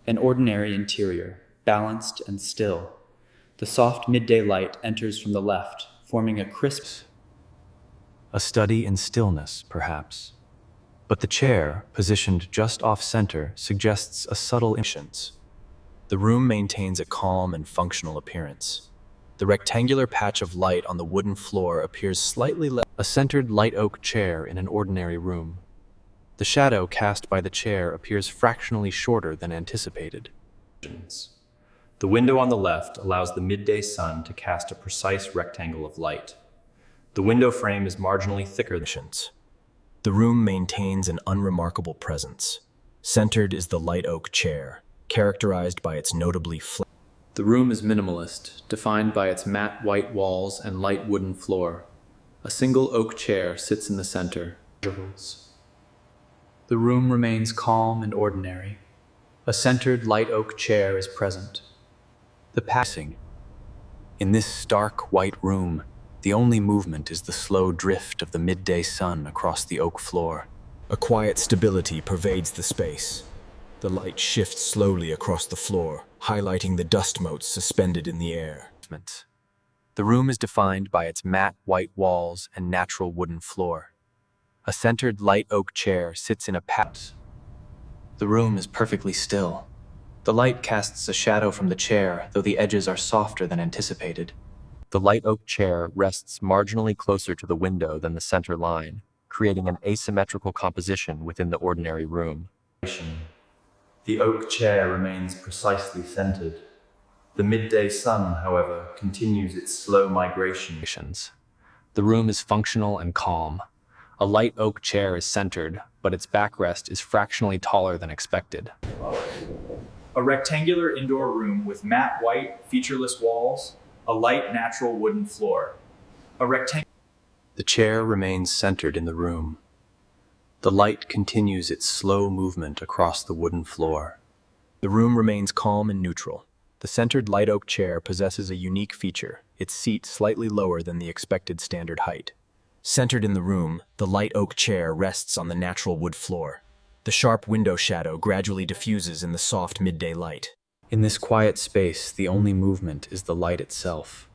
An ordinary interior, balanced and still. The soft midday light enters from the left, forming a crisp. A study in stillness, perhaps. But the chair, positioned just off-center, suggests a subtle impatience. The room maintains a calm and functional appearance. The rectangular patch of light on the wooden floor appears slightly less. A centered light oak chair in an ordinary room. The shadow cast by the chair appears fractionally shorter than anticipated. The window on the left allows the midday sun to cast a precise rectangle of light. The window frame is marginally thicker than the room maintains an unremarkable presence. Centered is the light oak chair, characterized by its notably flat. The room is minimalist, defined by its matte white walls and light wooden floor. A single oak chair sits in the center. The room remains calm and ordinary. A centered light oak chair is present. The passing. In this stark white room, the only movement is the slow drift of the midday sun across the oak floor. A quiet stability pervades the space. The light shifts slowly across the floor, highlighting the dust motes suspended in the air. The room is defined by its matte white walls and natural wooden floor. A centered light oak chair sits in a patch. The room is perfectly still. The light casts a shadow from the chair, though the edges are softer than anticipated. The light oak chair rests marginally closer to the window than the center line, creating an asymmetrical composition within the ordinary room. The oak chair remains precisely centered. The midday sun, however, continues its slow migration. The room is functional and calm. A light oak chair is centered, but its backrest is fractionally taller than expected. A rectangular indoor room with matte white, featureless walls, a light natural wooden floor. The chair remains centered in the room. The light continues its slow movement across the wooden floor. The room remains calm and neutral. The centered light oak chair possesses a unique feature, its seat slightly lower than the expected standard height. Centered in the room, the light oak chair rests on the natural wood floor. The sharp window shadow gradually diffuses in the soft midday light. In this quiet space, the only movement is the light itself,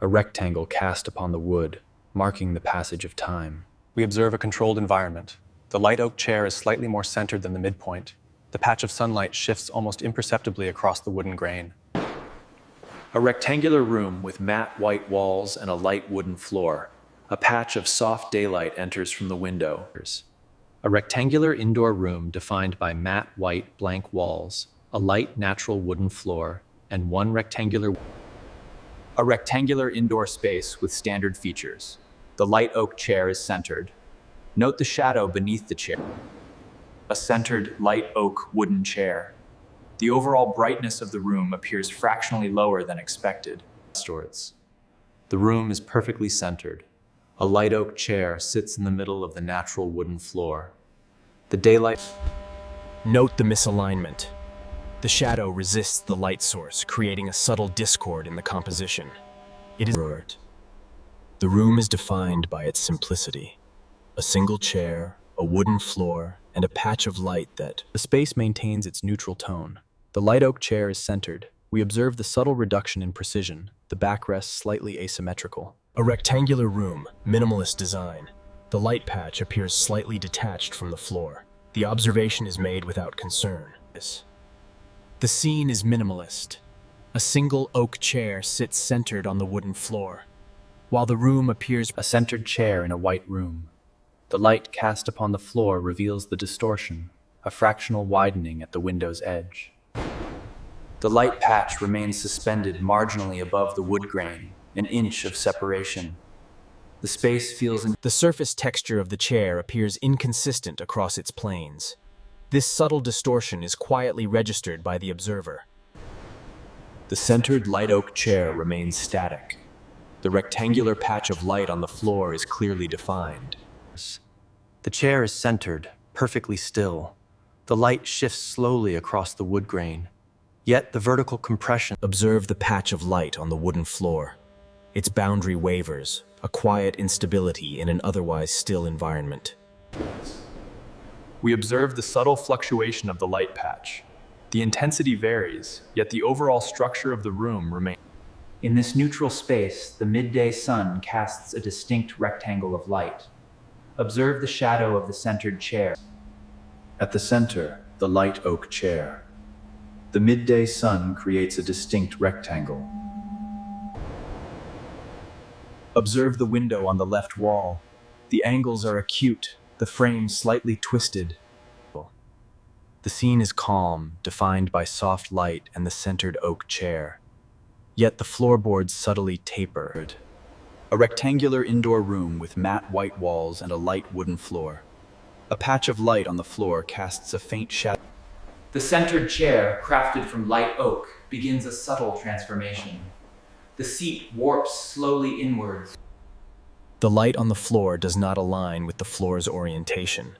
a rectangle cast upon the wood, marking the passage of time. We observe a controlled environment. The light oak chair is slightly more centered than the midpoint. The patch of sunlight shifts almost imperceptibly across the wooden grain. A rectangular room with matte white walls and a light wooden floor. A patch of soft daylight enters from the window. A rectangular indoor room defined by matte white blank walls, a light natural wooden floor, and one rectangular. A rectangular indoor space with standard features. The light oak chair is centered. Note the shadow beneath the chair. A centered light oak wooden chair. The overall brightness of the room appears fractionally lower than expected. The room is perfectly centered. A light oak chair sits in the middle of the natural wooden floor. The daylight. Note the misalignment. The shadow resists the light source, creating a subtle discord in the composition. It is the room is defined by its simplicity. A single chair, a wooden floor, and a patch of light that. The space maintains its neutral tone. The light oak chair is centered. We observe the subtle reduction in precision, the backrest slightly asymmetrical. A rectangular room, minimalist design. The light patch appears slightly detached from the floor. The observation is made without concern. The scene is minimalist. A single oak chair sits centered on the wooden floor, while the room appears a centered chair in a white room. The light cast upon the floor reveals the distortion, a fractional widening at the window's edge. The light patch remains suspended marginally above the wood grain, an inch of separation. The space feels the surface texture of the chair appears inconsistent across its planes. This subtle distortion is quietly registered by the observer. The centered light oak chair remains static. The rectangular patch of light on the floor is clearly defined. The chair is centered, perfectly still. The light shifts slowly across the wood grain. Yet the vertical compression. Observe the patch of light on the wooden floor. Its boundary wavers, a quiet instability in an otherwise still environment. We observe the subtle fluctuation of the light patch. The intensity varies, yet the overall structure of the room remains. In this neutral space, the midday sun casts a distinct rectangle of light. Observe the shadow of the centered chair. At the center, the light oak chair. The midday sun creates a distinct rectangle. Observe the window on the left wall. The angles are acute, the frame slightly twisted. The scene is calm, defined by soft light and the centered oak chair. Yet the floorboards subtly tapered. A rectangular indoor room with matte white walls and a light wooden floor. A patch of light on the floor casts a faint shadow. The centered chair, crafted from light oak, begins a subtle transformation. The seat warps slowly inwards. The light on the floor does not align with the floor's orientation.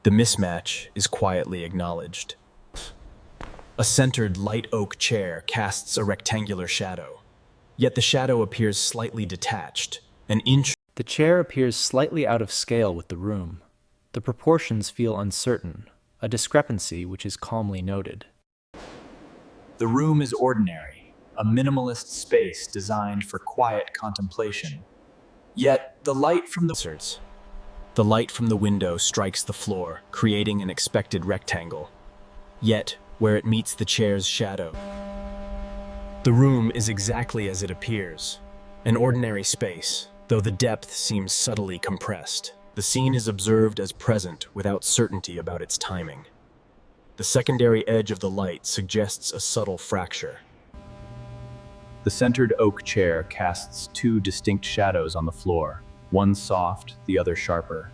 The mismatch is quietly acknowledged. A centered light oak chair casts a rectangular shadow, yet the shadow appears slightly detached, an inch. The chair appears slightly out of scale with the room. The proportions feel uncertain, a discrepancy which is calmly noted. The room is ordinary, a minimalist space designed for quiet contemplation. Yet the light from the window strikes the floor, creating an expected rectangle. Yet, where it meets the chair's shadow, the room is exactly as it appears, an ordinary space, though the depth seems subtly compressed. The scene is observed as present without certainty about its timing. The secondary edge of the light suggests a subtle fracture. The centered oak chair casts two distinct shadows on the floor, one soft, the other sharper.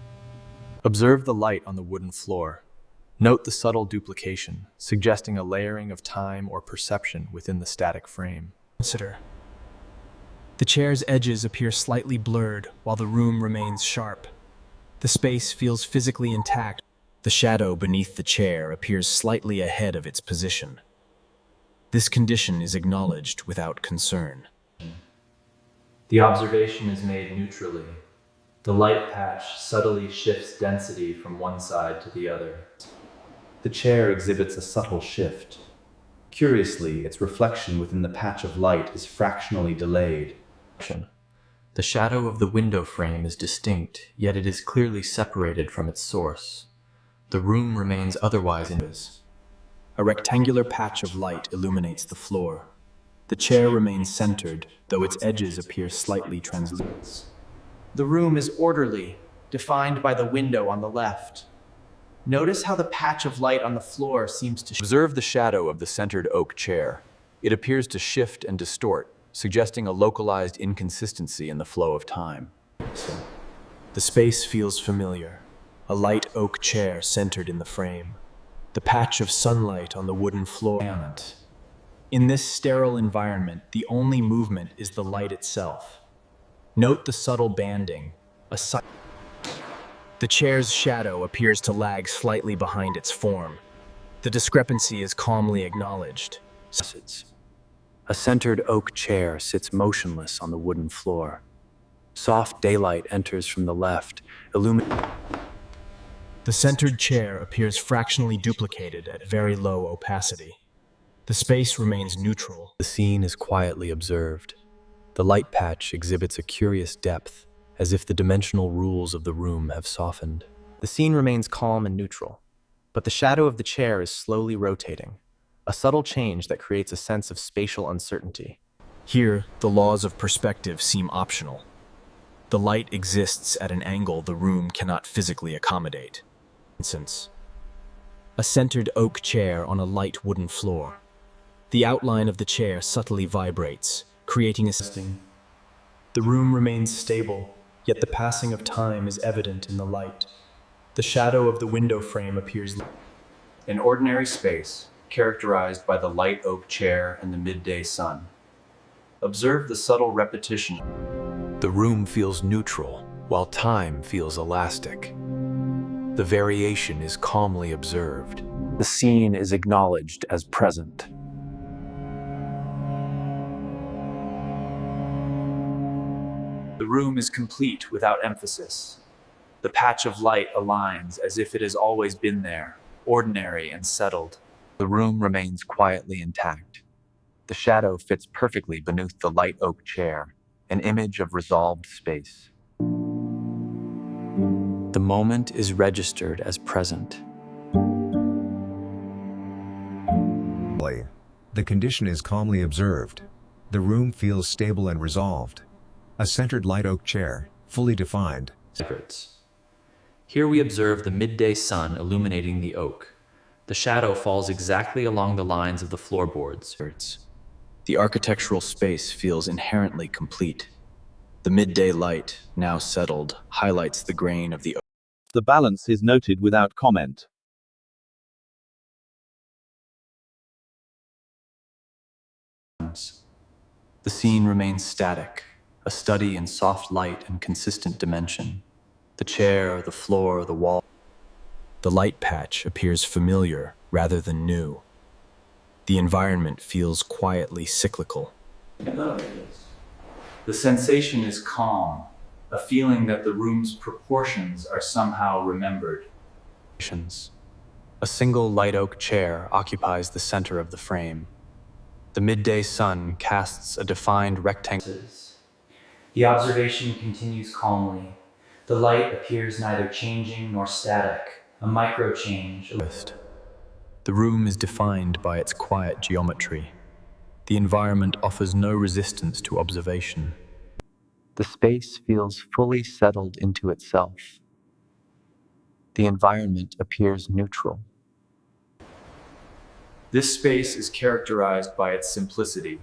Observe the light on the wooden floor. Note the subtle duplication, suggesting a layering of time or perception within the static frame. Consider. The chair's edges appear slightly blurred while the room remains sharp. The space feels physically intact. The shadow beneath the chair appears slightly ahead of its position. This condition is acknowledged without concern. The observation is made neutrally. The light patch subtly shifts density from one side to the other. The chair exhibits a subtle shift. Curiously, its reflection within the patch of light is fractionally delayed. The shadow of the window frame is distinct, yet it is clearly separated from its source. The room remains otherwise invisible. A rectangular patch of light illuminates the floor. The chair remains centered, though its edges appear slightly translucent. The room is orderly, defined by the window on the left. Notice how the patch of light on the floor seems to Observe the shadow of the centered oak chair. It appears to shift and distort, suggesting a localized inconsistency in the flow of time. The space feels familiar. A light oak chair centered in the frame. The patch of sunlight on the wooden floor. In this sterile environment, the only movement is the light itself. Note the subtle banding. The chair's shadow appears to lag slightly behind its form. The discrepancy is calmly acknowledged. A centered oak chair sits motionless on the wooden floor. Soft daylight enters from the left, illuminating. The centered chair appears fractionally duplicated at very low opacity. The space remains neutral. The scene is quietly observed. The light patch exhibits a curious depth, as if the dimensional rules of the room have softened. The scene remains calm and neutral, but the shadow of the chair is slowly rotating, a subtle change that creates a sense of spatial uncertainty. Here, the laws of perspective seem optional. The light exists at an angle the room cannot physically accommodate. For instance, a centered oak chair on a light wooden floor. The outline of the chair subtly vibrates, creating a The room remains stable, yet the passing of time is evident in the light. The shadow of the window frame appears. An ordinary space, characterized by the light oak chair and the midday sun. Observe the subtle repetition. The room feels neutral, while time feels elastic. The variation is calmly observed. The scene is acknowledged as present. The room is complete without emphasis. The patch of light aligns as if it has always been there, ordinary and settled. The room remains quietly intact. The shadow fits perfectly beneath the light oak chair, an image of resolved space. The moment is registered as present. The condition is calmly observed. The room feels stable and resolved. A centered light oak chair, fully defined. Here we observe the midday sun illuminating the oak. The shadow falls exactly along the lines of the floorboards. The architectural space feels inherently complete. The midday light, now settled, highlights the grain of the oak. The balance is noted without comment. The scene remains static, a study in soft light and consistent dimension. The chair, the floor, the wall. The light patch appears familiar rather than new. The environment feels quietly cyclical. The sensation is calm, a feeling that the room's proportions are somehow remembered. A single light oak chair occupies the center of the frame. The midday sun casts a defined rectangle. The observation continues calmly. The light appears neither changing nor static, a micro-change. The room is defined by its quiet geometry. The environment offers no resistance to observation. The space feels fully settled into itself. The environment appears neutral. This space is characterized by its simplicity.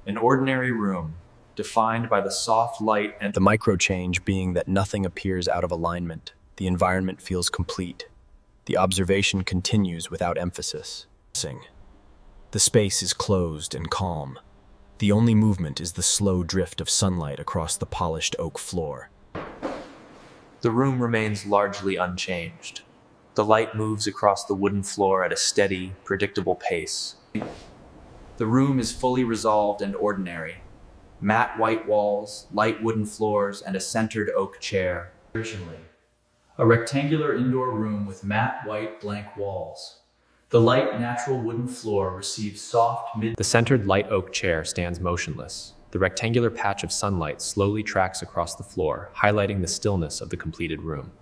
An ordinary room, defined by the soft light and the micro-change being that nothing appears out of alignment. The environment feels complete. The observation continues without emphasis. The space is closed and calm. The only movement is the slow drift of sunlight across the polished oak floor. The room remains largely unchanged. The light moves across the wooden floor at a steady, predictable pace. The room is fully resolved and ordinary. Matte white walls, light wooden floors, and a centered oak chair. A rectangular indoor room with matte white blank walls. The light natural wooden floor receives soft mid. The centered light oak chair stands motionless. The rectangular patch of sunlight slowly tracks across the floor, highlighting the stillness of the completed room.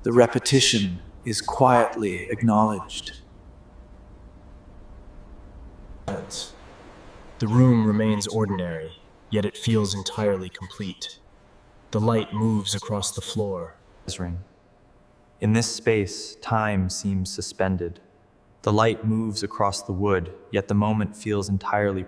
The repetition is quietly acknowledged. The room remains ordinary, yet it feels entirely complete. The light moves across the floor. In this space, time seems suspended. The light moves across the wood, yet the moment feels entirely